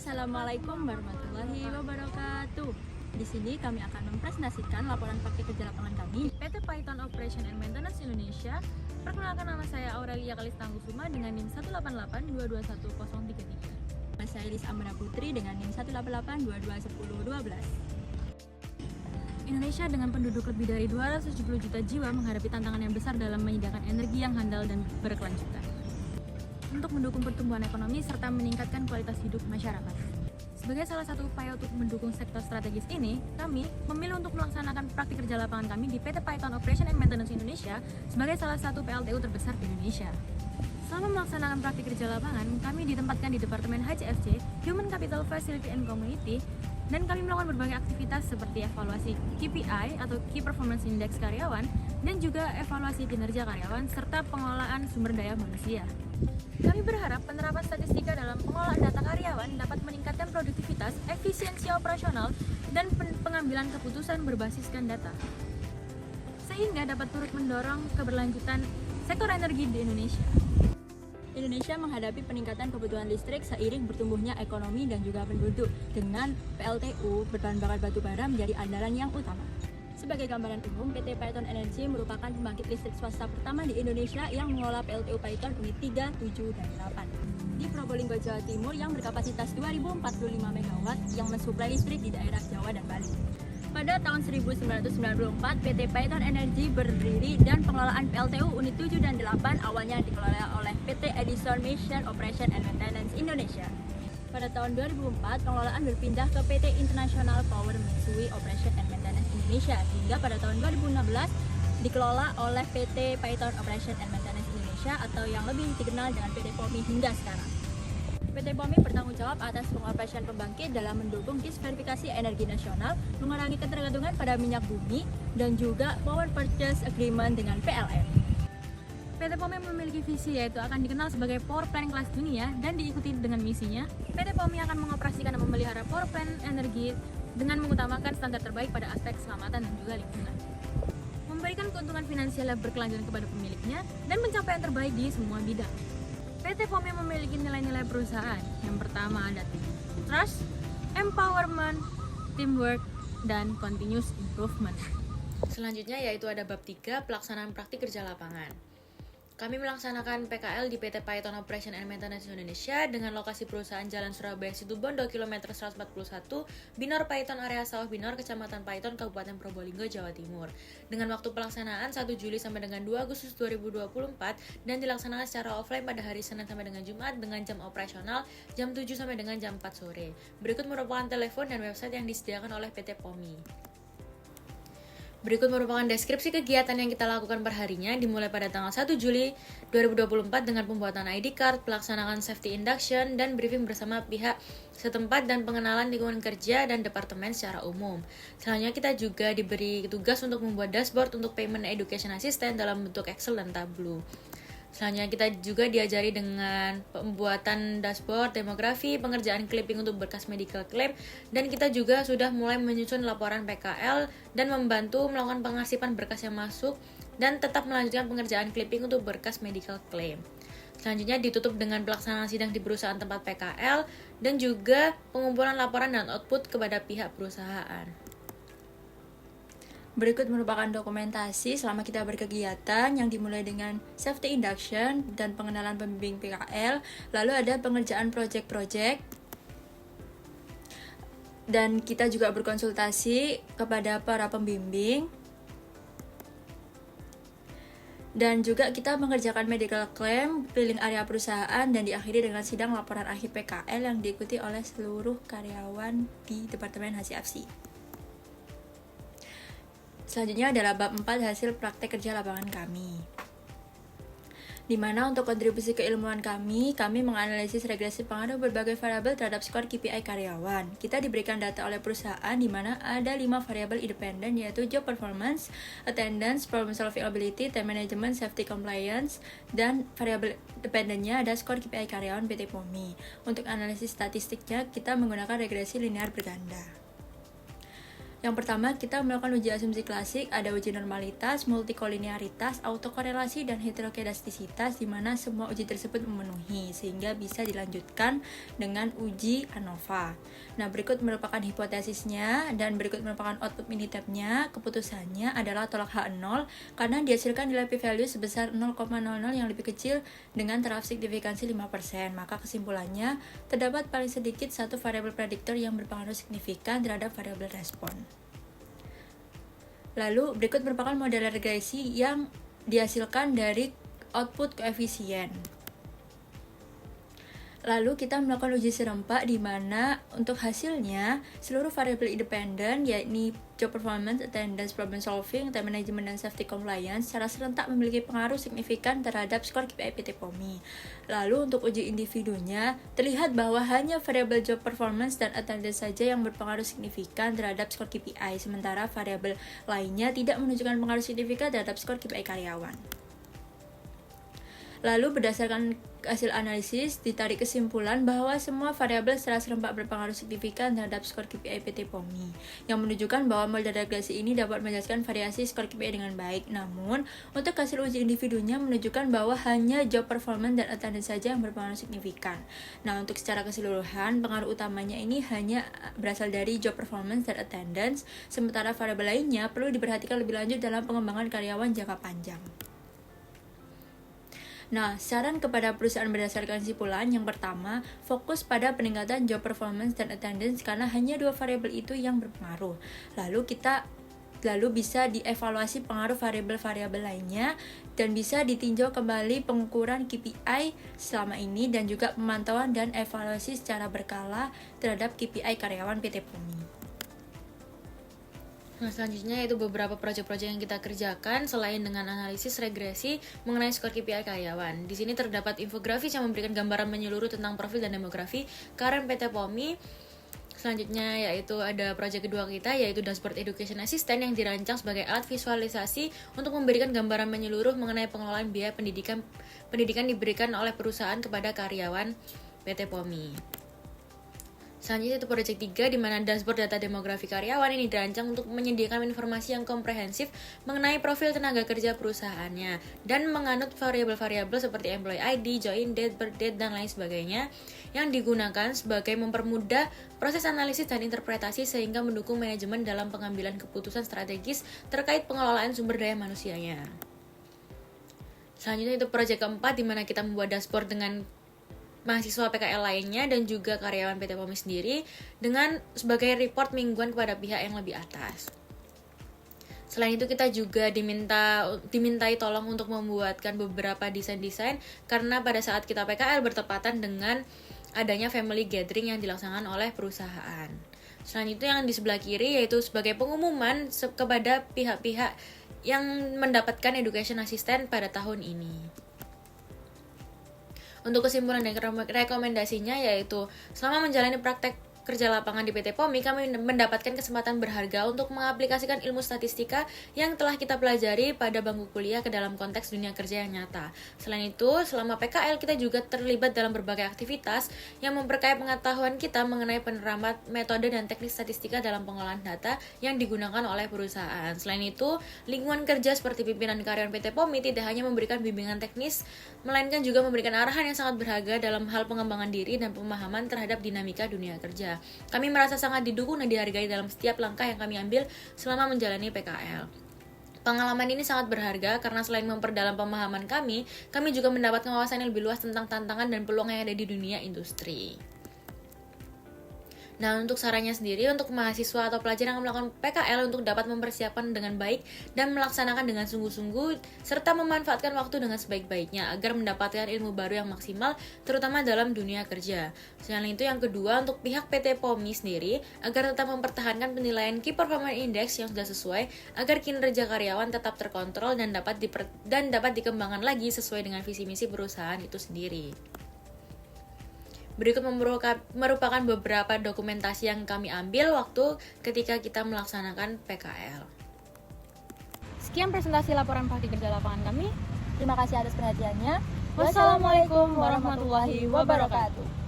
Assalamualaikum warahmatullahi wabarakatuh. Di sini kami akan mempresentasikan laporan praktik kerja lapangan kami PT Python Operation and Maintenance Indonesia. Perkenalkan, nama saya Aurelia Kalistangkusuma dengan NIM 188221033. Nama saya Elis Amara Putri dengan NIM 188221012. Indonesia dengan penduduk lebih dari 270 juta jiwa menghadapi tantangan yang besar dalam menyediakan energi yang handal dan berkelanjutan untuk mendukung pertumbuhan ekonomi serta meningkatkan kualitas hidup masyarakat. Sebagai salah satu upaya untuk mendukung sektor strategis ini, kami memilih untuk melaksanakan praktik kerja lapangan kami di PT Python Operation and Maintenance Indonesia sebagai salah satu PLTU terbesar di Indonesia. Selama melaksanakan praktik kerja lapangan, kami ditempatkan di Departemen HCFC, Human Capital Facility and Community, dan kami melakukan berbagai aktivitas seperti evaluasi KPI atau Key Performance Index karyawan, dan juga evaluasi kinerja karyawan serta pengelolaan sumber daya manusia. Kami berharap penerapan statistika dalam pengelolaan data karyawan dapat meningkatkan produktivitas, efisiensi operasional, dan pengambilan keputusan berbasiskan data, sehingga dapat turut mendorong keberlanjutan sektor energi di Indonesia. Indonesia menghadapi peningkatan kebutuhan listrik seiring bertumbuhnya ekonomi dan juga penduduk, dengan PLTU berbahan bakar batu bara menjadi andalan yang utama. Sebagai gambaran umum, PT Python Energy merupakan pembangkit listrik swasta pertama di Indonesia yang mengelola PLTU Python unit 3, 7, dan 8 di Probolinggo, Jawa Timur yang berkapasitas 2045 MW yang mensuplai listrik di daerah Jawa dan Bali. Pada tahun 1994, PT Python Energy berdiri dan pengelolaan PLTU unit 7 dan 8 awalnya dikelola oleh PT Edison Mission Operation and Maintenance Indonesia. Pada tahun 2004, pengelolaan berpindah ke PT International Power Mitsui Operation and Maintenance Indonesia, hingga pada tahun 2016 dikelola oleh PT Python Operation and Maintenance Indonesia atau yang lebih dikenal dengan PT POMI hingga sekarang. PT POMI bertanggung jawab atas pengoperasian pembangkit dalam mendukung disverifikasi energi nasional, mengurangi ketergantungan pada minyak bumi, dan juga Power Purchase Agreement dengan PLN. PT POMI memiliki visi yaitu akan dikenal sebagai power plant kelas dunia, dan diikuti dengan misinya. PT POMI akan mengoperasikan dan memelihara power plant energi dengan mengutamakan standar terbaik pada aspek keselamatan dan juga lingkungan, memberikan keuntungan finansial yang berkelanjutan kepada pemiliknya, dan mencapai yang terbaik di semua bidang. PT POMI memiliki nilai-nilai perusahaan. Yang pertama ada trust, empowerment, teamwork, dan continuous improvement. Selanjutnya yaitu ada bab 3, pelaksanaan praktik kerja lapangan. Kami melaksanakan PKL di PT Python Operation and Maintenance Indonesia dengan lokasi perusahaan Jalan Surabaya Situbondo kilometer 141, Binor Python area Sawah Binor, Kecamatan Python, Kabupaten Probolinggo, Jawa Timur. Dengan waktu pelaksanaan 1 Juli sampai dengan 2 Agustus 2024 dan dilaksanakan secara offline pada hari Senin sampai dengan Jumat dengan jam operasional jam 7 sampai dengan jam 4 sore. Berikut merupakan telepon dan website yang disediakan oleh PT POMI. Berikut merupakan deskripsi kegiatan yang kita lakukan perharinya, dimulai pada tanggal 1 Juli 2024 dengan pembuatan ID card, pelaksanaan safety induction, dan briefing bersama pihak setempat dan pengenalan lingkungan kerja dan departemen secara umum. Selanjutnya kita juga diberi tugas untuk membuat dashboard untuk payment education assistant dalam bentuk Excel dan Tableau. Selanjutnya kita juga diajari dengan pembuatan dashboard, demografi, pengerjaan clipping untuk berkas medical claim, dan kita juga sudah mulai menyusun laporan PKL dan membantu melakukan pengarsipan berkas yang masuk dan tetap melanjutkan pengerjaan clipping untuk berkas medical claim. Selanjutnya ditutup dengan pelaksanaan sidang di perusahaan tempat PKL dan juga pengumpulan laporan dan output kepada pihak perusahaan. Berikut merupakan dokumentasi selama kita berkegiatan yang dimulai dengan safety induction dan pengenalan pembimbing PKL, lalu ada pengerjaan project-project, dan kita juga berkonsultasi kepada para pembimbing, dan juga kita mengerjakan medical claim, billing area perusahaan, dan diakhiri dengan sidang laporan akhir PKL yang diikuti oleh seluruh karyawan di Departemen HCFC. Selanjutnya adalah bab 4, hasil praktek kerja lapangan kami, di mana untuk kontribusi keilmuan kami menganalisis regresi pengaruh berbagai variabel terhadap skor KPI karyawan. Kita diberikan data oleh perusahaan di mana ada 5 variabel independen, yaitu job performance, attendance, problem solving ability, time management, safety compliance, dan variabel dependennya ada skor KPI karyawan PT POMI. Untuk analisis statistiknya kita menggunakan regresi linear berganda. Yang pertama, kita melakukan uji asumsi klasik, ada uji normalitas, multikolinearitas, autokorelasi, dan heterokedastisitas, di mana semua uji tersebut memenuhi, sehingga bisa dilanjutkan dengan uji ANOVA. Nah, berikut merupakan hipotesisnya, dan berikut merupakan output minitab-nya. Keputusannya adalah tolak H0, karena dihasilkan nilai p-value sebesar 0,00 yang lebih kecil dengan taraf signifikansi 5%. Maka kesimpulannya, terdapat paling sedikit satu variabel prediktor yang berpengaruh signifikan terhadap variabel respon. Lalu, berikut merupakan model regresi yang dihasilkan dari output koefisien. Lalu kita melakukan uji serempak di mana untuk hasilnya seluruh variabel independen yakni job performance, attendance, problem solving, time management, dan safety compliance secara serentak memiliki pengaruh signifikan terhadap skor KPI PT POMI. Lalu untuk uji individunya terlihat bahwa hanya variabel job performance dan attendance saja yang berpengaruh signifikan terhadap skor KPI, sementara variabel lainnya tidak menunjukkan pengaruh signifikan terhadap skor KPI karyawan. Lalu berdasarkan hasil analisis, ditarik kesimpulan bahwa semua variabel secara serempak berpengaruh signifikan terhadap skor KPI PT POMI, yang menunjukkan bahwa model regresi ini dapat menjelaskan variasi skor KPI dengan baik. Namun, untuk hasil uji individunya menunjukkan bahwa hanya job performance dan attendance saja yang berpengaruh signifikan. Nah, untuk secara keseluruhan, pengaruh utamanya ini hanya berasal dari job performance dan attendance, sementara variabel lainnya perlu diperhatikan lebih lanjut dalam pengembangan karyawan jangka panjang. Nah, saran kepada perusahaan berdasarkan kesimpulan yang pertama, fokus pada peningkatan job performance dan attendance karena hanya dua variabel itu yang berpengaruh. Lalu bisa dievaluasi pengaruh variabel-variabel lainnya dan bisa ditinjau kembali pengukuran KPI selama ini dan juga pemantauan dan evaluasi secara berkala terhadap KPI karyawan PT POMI. Nah, selanjutnya yaitu beberapa proyek-proyek yang kita kerjakan selain dengan analisis regresi mengenai skor KPI karyawan. Di sini terdapat infografis yang memberikan gambaran menyeluruh tentang profil dan demografi karyawan PT POMI. Selanjutnya yaitu ada proyek kedua kita yaitu Dashboard Education Assistant yang dirancang sebagai alat visualisasi untuk memberikan gambaran menyeluruh mengenai pengelolaan biaya pendidikan diberikan oleh perusahaan kepada karyawan PT POMI. Selanjutnya itu proyek 3 di mana dashboard data demografi karyawan ini dirancang untuk menyediakan informasi yang komprehensif mengenai profil tenaga kerja perusahaannya dan menganut variabel-variabel seperti employee ID, join date, birth date, dan lain sebagainya yang digunakan sebagai mempermudah proses analisis dan interpretasi sehingga mendukung manajemen dalam pengambilan keputusan strategis terkait pengelolaan sumber daya manusianya. Selanjutnya itu proyek keempat di mana kita membuat dashboard dengan mahasiswa PKL lainnya dan juga karyawan PT POMI sendiri dengan sebagai report mingguan kepada pihak yang lebih atas. Selain itu kita juga dimintai tolong untuk membuatkan beberapa desain-desain karena pada saat kita PKL bertepatan dengan adanya family gathering yang dilaksanakan oleh perusahaan. Selain itu yang di sebelah kiri yaitu sebagai pengumuman kepada pihak-pihak yang mendapatkan education assistant pada tahun ini. Untuk kesimpulan dan rekomendasinya yaitu selama menjalani praktek kerja lapangan di PT POMI, kami mendapatkan kesempatan berharga untuk mengaplikasikan ilmu statistika yang telah kita pelajari pada bangku kuliah ke dalam konteks dunia kerja yang nyata. Selain itu, selama PKL kita juga terlibat dalam berbagai aktivitas yang memperkaya pengetahuan kita mengenai penerapan metode dan teknik statistika dalam pengolahan data yang digunakan oleh perusahaan. Selain itu, lingkungan kerja seperti pimpinan karyawan PT POMI tidak hanya memberikan bimbingan teknis, melainkan juga memberikan arahan yang sangat berharga dalam hal pengembangan diri dan pemahaman terhadap dinamika dunia kerja. Kami merasa sangat didukung dan dihargai dalam setiap langkah yang kami ambil selama menjalani PKL. Pengalaman ini sangat berharga karena selain memperdalam pemahaman kami juga mendapat wawasan yang lebih luas tentang tantangan dan peluang yang ada di dunia industri. Nah, untuk sarannya sendiri, untuk mahasiswa atau pelajar yang melakukan PKL untuk dapat mempersiapkan dengan baik dan melaksanakan dengan sungguh-sungguh, serta memanfaatkan waktu dengan sebaik-baiknya agar mendapatkan ilmu baru yang maksimal, terutama dalam dunia kerja. Selain itu, yang kedua, untuk pihak PT POMI sendiri, agar tetap mempertahankan penilaian Key Performance Index yang sudah sesuai, agar kinerja karyawan tetap terkontrol dan dapat dikembangkan lagi sesuai dengan visi misi perusahaan itu sendiri. Berikut merupakan beberapa dokumentasi yang kami ambil waktu ketika kita melaksanakan PKL. Sekian presentasi laporan praktik kerja lapangan kami. Terima kasih atas perhatiannya. Wassalamualaikum warahmatullahi wabarakatuh.